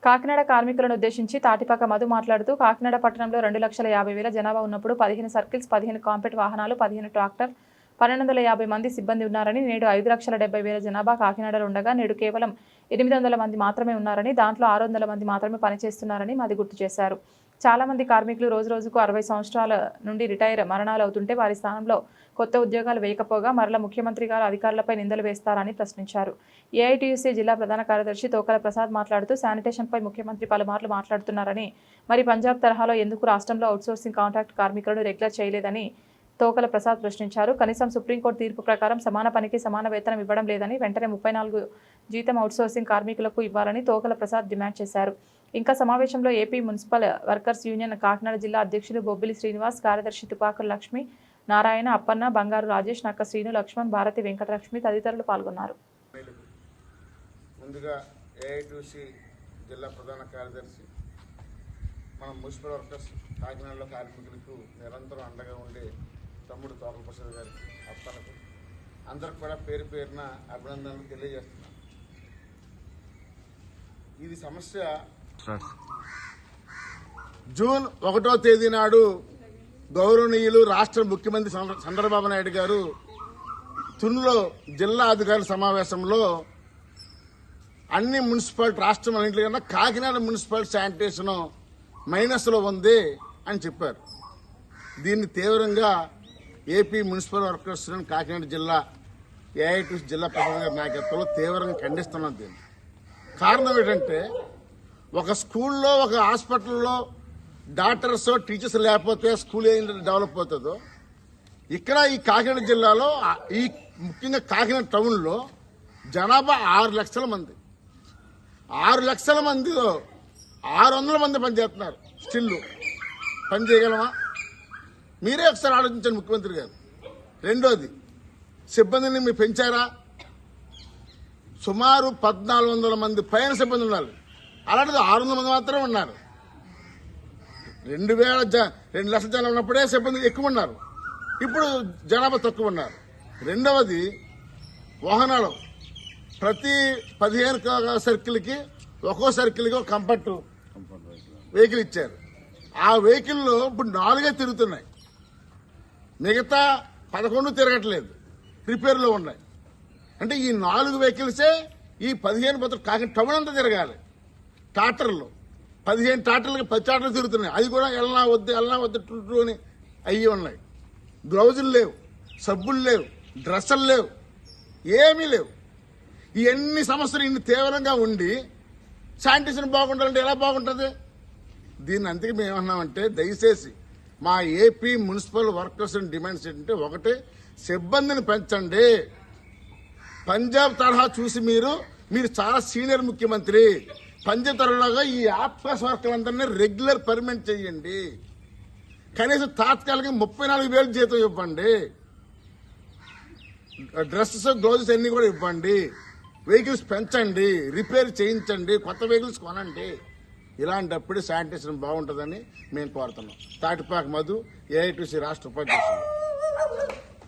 కాకినాడ కార్మికులను ఉద్దేశించి తాటిపాక మధు మాట్లాడుతూ కాకినాడ పట్టణంలో 2,50,000 జనాభా ఉన్నప్పుడు 15 సర్కిల్స్, 15 కాంపెట్ వాహనాలు, 15 ట్రాక్టర్, 1250 మంది సిబ్బంది ఉన్నారని, నేడు 5,70,000 జనాభా కాకినాడలో ఉండగా నేడు కేవలం 800 మంది మాత్రమే ఉన్నారని, దాంట్లో 600 మంది మాత్రమే పనిచేస్తున్నారని మధు గుర్తు చేశారు. చాలా మంది కార్మికులు రోజుకు 60 సంవత్సరాల నుండి రిటైర్ మరణాలు అవుతుంటే వారి స్థానంలో కొత్త ఉద్యోగాలు వేయకపోగా మరల ముఖ్యమంత్రి గారు అధికారులపై నిందలు వేస్తారని ప్రశ్నించారు. ఏఐటీయూసీ జిల్లా ప్రధాన కార్యదర్శి తోకల ప్రసాద్ మాట్లాడుతూ శానిటేషన్పై ముఖ్యమంత్రి పలుమార్లు మాట్లాడుతున్నారని, మరి పంజాబ్ తరహాలో ఎందుకు రాష్ట్రంలో అవుట్సోర్సింగ్ కాంట్రాక్ట్ కార్మికులను రెగ్యులర్ చేయలేదని తోకల ప్రసాద్ ప్రశ్నించారు. కనీసం సుప్రీంకోర్టు తీర్పు ప్రకారం సమాన పనికి సమాన వేతనం ఇవ్వడం లేదని, వెంటనే 34 జీతం అవుట్సోర్సింగ్ కార్మికులకు ఇవ్వాలని తోకల ప్రసాద్ డిమాండ్ చేశారు. ఇంకా సమావేశంలో AP municipal workers union Kakinada జిల్లా అధ్యక్షులు బొబ్బిలి శ్రీనివాస్, కార్యదర్శి తుపాకుల లక్ష్మి, నారాయణ, అప్పన్న, బంగారు రాజేష్, నక్క శ్రీను, లక్ష్మణ్, భారతి, వెంకటలక్ష్మి తదితరులు పాల్గొన్నారు. ముందుగా ఏఐటీయూసీ జిల్లా ప్రధాన కార్యదర్శి మన మున్సిపల్ వర్కర్స్ కాకినాడలో కార్మికులకు నిరంతరం అండగా ఉండే తమ్ముడు తోకల ప్రసాద్ గారికి, అప్పన్నకు అందరికి కూడా పేరు పేరున అభినందనలు తెలియజేస్తున్నాను. ఇది సమస్య జూన్ 1వ తేదీ నాడు గౌరవనీయులు రాష్ట్ర ముఖ్యమంత్రి చంద్రబాబు నాయుడు గారు తునిలో జిల్లా అధికారుల సమావేశంలో అన్ని మున్సిపాలిటీ రాష్ట్రం అన్నింటి కన్నా కాకినాడ మున్సిపల్ శానిటేషన్ మైనస్లో ఉంది అని చెప్పారు. దీన్ని తీవ్రంగా ఏపీ మున్సిపల్ వర్కర్స్ కాకినాడ జిల్లా ఏఐటీసీ జిల్లా ప్రధాన నాయకత్వంలో తీవ్రంగా ఖండిస్తున్నాం. దీన్ని కారణం ఏంటంటే ఒక స్కూల్లో, ఒక హాస్పిటల్లో డాక్టర్స్, టీచర్స్ లేకపోతే స్కూల్ ఏం డెవలప్ అవుతుందో, ఇక్కడ ఈ కాకినాడ జిల్లాలో ఈ ముఖ్యంగా కాకినాడ టౌన్లో జనాభా 6 లక్షల మంది. 6 లక్షల మందిలో 600 మంది పనిచేస్తున్నారు. స్టిల్ పని చేయగలమా? మీరే ఒకసారి ఆలోచించండి ముఖ్యమంత్రి గారు. రెండోది, సిబ్బందిని మీరు పెంచారా? సుమారు 1,400 మంది పైన సిబ్బంది ఉన్నారు. అలాంటిది 600 మంది మాత్రమే ఉన్నారు. 2 లక్షల జనం ఉన్నప్పుడే సిబ్బంది ఎక్కువ ఉన్నారు, ఇప్పుడు జనాభా తక్కువ ఉన్నారు. రెండవది, వాహనాలు ప్రతి 15 సర్కిల్కి ఒక్కో సర్కిల్కి ఒక కంఫర్ట్ వెహికల్ ఇచ్చారు. ఆ వెహికల్లో ఇప్పుడు 4 తిరుగుతున్నాయి, మిగతా 11 తిరగట్లేదు, రిపేర్లో ఉన్నాయి. అంటే ఈ 4 వెహికల్సే ఈ 15 కాకినాడ టౌన్ అంతా తిరగాలి. ట్రాక్టర్లు 15 ట్రాక్టర్లకి 10 ట్రాక్టర్లు తిరుగుతున్నాయి. అది కూడా ఎల్లా వద్దు అని అయ్యి ఉన్నాయి. గ్లౌజులు లేవు, సబ్బులు లేవు, డ్రెస్సులు లేవు, ఏమీ లేవు. ఇవన్నీ సమస్యలు ఇన్ని తీవ్రంగా ఉండి శానిటేషన్ బాగుండాలంటే ఎలా బాగుంటుంది? దీన్ని అందుకే మేము ఏమన్నామంటే, దయచేసి మా ఏపీ మున్సిపల్ వర్కర్స్ డిమాండ్స్ ఏంటంటే, ఒకటి, సిబ్బందిని పెంచండి. పంజాబ్ తరహా చూసి మీరు చాలా సీనియర్ ముఖ్యమంత్రి. పంజాబ్ తరహాగా ఈ ఆఫీస్ వర్కర్లందరినీ రెగ్యులర్ పర్మనెంట్ చేయండి. కనీసం తాత్కాలిక 34,000 జీతం ఇవ్వండి. డ్రెస్సెస్, గ్లౌజెస్ అన్ని కూడా ఇవ్వండి. వెహికల్స్ పెంచండి, రిపేర్ చేయించండి, కొత్త వెహికల్స్ కొనండి. ఇలాంటప్పుడు శానిటేషన్ బాగుంటుందని మేము కోరుతున్నాం. తాటిపాక మధు, ఏఐటీసీ రాష్ట్ర ఉపాధ్యక్షులు.